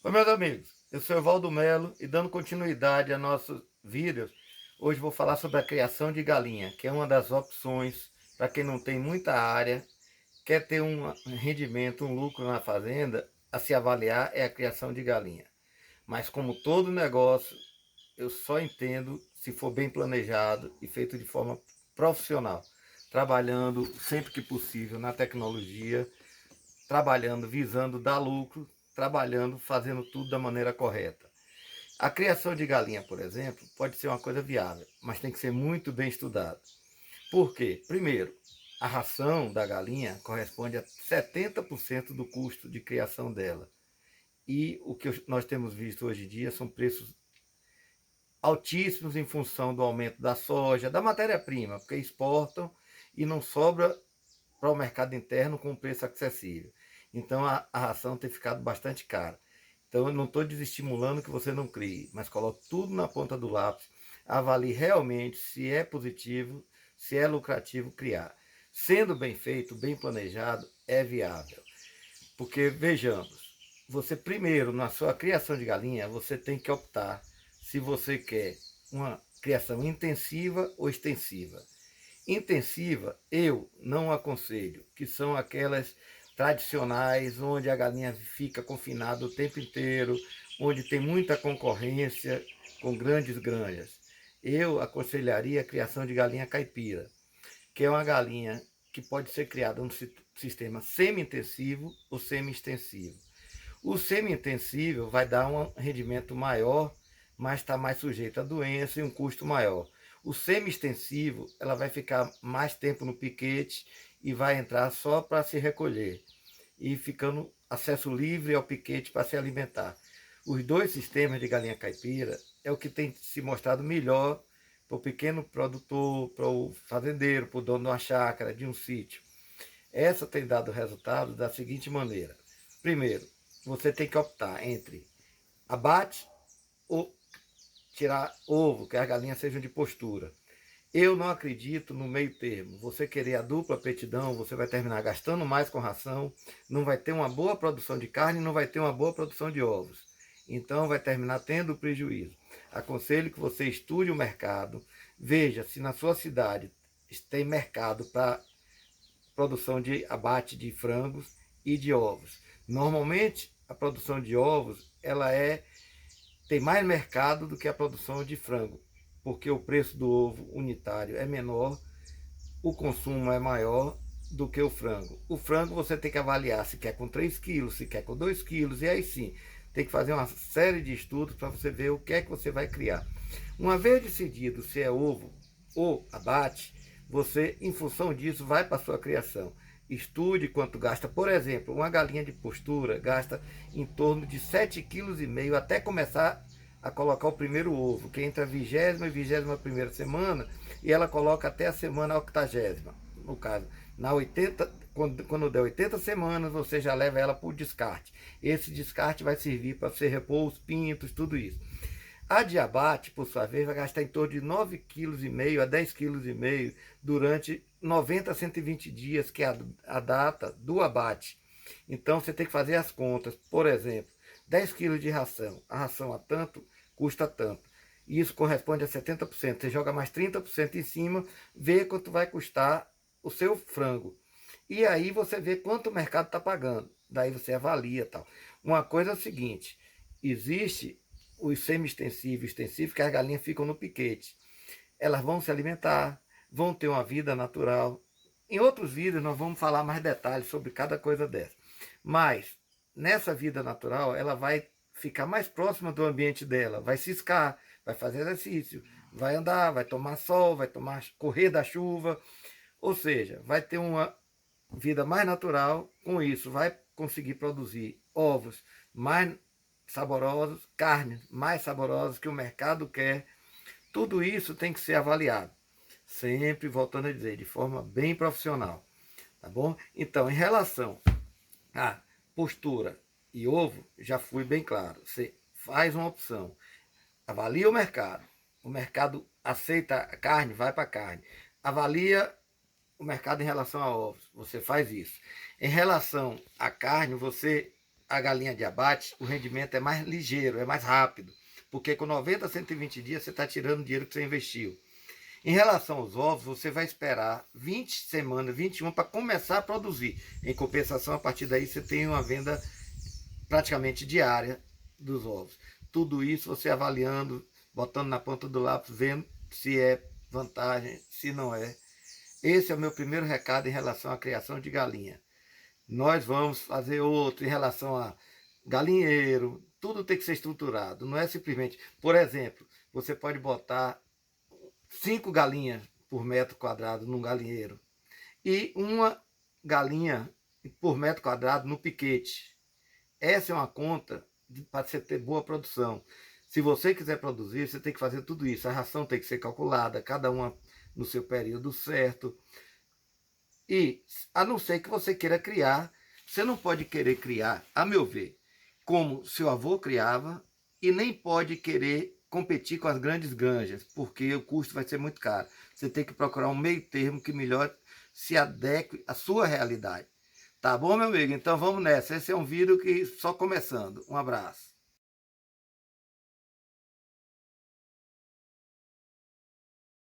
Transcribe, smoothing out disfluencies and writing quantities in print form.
Oi, meus amigos, eu sou Evaldo Melo e dando continuidade a nossos vídeos, hoje vou falar sobre a criação de galinha, que é uma das opções para quem não tem muita área, quer ter um rendimento, um lucro na fazenda, a se avaliar é a criação de galinha. Mas como todo negócio, eu só entendo se for bem planejado e feito de forma profissional, trabalhando sempre que possível na tecnologia, trabalhando visando dar lucro, trabalhando, fazendo tudo da maneira correta. A criação de galinha, por exemplo, pode ser uma coisa viável, mas tem que ser muito bem estudada. Por quê? Primeiro, a ração da galinha corresponde a 70% do custo de criação dela. E o que nós temos visto hoje em dia são preços altíssimos em função do aumento da soja, da matéria-prima, porque exportam e não sobra para o mercado interno com um preço acessível. Então a ração tem ficado bastante cara. Então eu não estou desestimulando que você não crie, mas coloque tudo na ponta do lápis, avalie realmente se é positivo, se é lucrativo criar. Sendo bem feito, bem planejado, é viável. Porque vejamos, você primeiro na sua criação de galinha, você tem que optar se você quer uma criação intensiva ou extensiva. Intensiva, eu não aconselho, que são aquelas tradicionais, onde a galinha fica confinada o tempo inteiro, onde tem muita concorrência com grandes granjas. Eu aconselharia a criação de galinha caipira, que é uma galinha que pode ser criada no sistema semi-intensivo ou semi-extensivo. O semi-intensivo vai dar um rendimento maior, mas está mais sujeito a doença e um custo maior. O semi-extensivo, ela vai ficar mais tempo no piquete e vai entrar só para se recolher e ficando acesso livre ao piquete para se alimentar. Os dois sistemas de galinha caipira é o que tem se mostrado melhor para o pequeno produtor, para o fazendeiro, para o dono de uma chácara, de um sítio. Essa tem dado resultado da seguinte maneira. Primeiro, você tem que optar entre abate ou tirar ovo, que as galinhas sejam de postura. Eu não acredito no meio termo. Você querer a dupla aptidão, você vai terminar gastando mais com ração, não vai ter uma boa produção de carne, não vai ter uma boa produção de ovos. Então vai terminar tendo prejuízo. Aconselho que você estude o mercado, veja se na sua cidade tem mercado para produção de abate de frangos e de ovos. Normalmente a produção de ovos tem mais mercado do que a produção de frango, porque o preço do ovo unitário é menor, o consumo é maior do que o frango. O frango você tem que avaliar se quer com 3 quilos, se quer com 2 quilos, e aí sim, tem que fazer uma série de estudos para você ver o que é que você vai criar. Uma vez decidido se é ovo ou abate, você, em função disso, vai para a sua criação. Estude quanto gasta. Por exemplo, uma galinha de postura gasta em torno de 7,5 kg até começar a colocar o primeiro ovo, que entra a 20ª e 21ª semana, e ela coloca até a semana 80ª. No caso, na 80, quando der 80 semanas, você já leva ela para o descarte. Esse descarte vai servir para você repor os pintos, tudo isso. A de abate, por sua vez, vai gastar em torno de 9,5 kg a 10,5 kg durante 90 a 120 dias, que é a data do abate. Então você tem que fazer as contas. Por exemplo, 10 kg de ração. A ração a tanto, custa tanto. E isso corresponde a 70%. Você joga mais 30% em cima, vê quanto vai custar o seu frango. E aí você vê quanto o mercado está pagando. Daí você avalia tal. Uma coisa é o seguinte, existe os semi-extensivos e extensivos, que as galinhas ficam no piquete. Elas vão se alimentar, vão ter uma vida natural. Em outros vídeos nós vamos falar mais detalhes sobre cada coisa dessa. Mas nessa vida natural, ela vai ficar mais próxima do ambiente dela, vai ciscar, vai fazer exercício, vai andar, vai tomar sol, vai correr da chuva, ou seja, vai ter uma vida mais natural. Com isso vai conseguir produzir ovos mais saborosos, carnes mais saborosas que o mercado quer. Tudo isso tem que ser avaliado, sempre voltando a dizer, de forma bem profissional, tá bom? Então, em relação a postura e ovo, já fui bem claro. Você faz uma opção, avalia o mercado aceita a carne, vai para a carne. Avalia o mercado em relação a ovos, você faz isso. Em relação à carne, você a galinha de abate, o rendimento é mais ligeiro, é mais rápido, porque com 90 a 120 dias você está tirando o dinheiro que você investiu. Em relação aos ovos, você vai esperar 20 semanas, 21 para começar a produzir. Em compensação, a partir daí você tem uma venda praticamente diária dos ovos. Tudo isso você avaliando, botando na ponta do lápis, vendo se é vantagem, se não é. Esse é o meu primeiro recado em relação à criação de galinha. Nós vamos fazer outro em relação a galinheiro, tudo tem que ser estruturado, não é simplesmente, por exemplo, você pode botar 5 galinhas por metro quadrado num galinheiro e uma galinha por metro quadrado no piquete. Essa é uma conta para você ter boa produção. Se você quiser produzir, você tem que fazer tudo isso. A ração tem que ser calculada, cada uma no seu período certo. E, a não ser que você queira criar, você não pode querer criar, a meu ver, como seu avô criava, e nem pode querer competir com as grandes granjas, porque o custo vai ser muito caro. Você tem que procurar um meio termo que melhor se adeque à sua realidade. Tá bom, meu amigo? Então vamos nessa. Esse é um vídeo que só começando. Um abraço.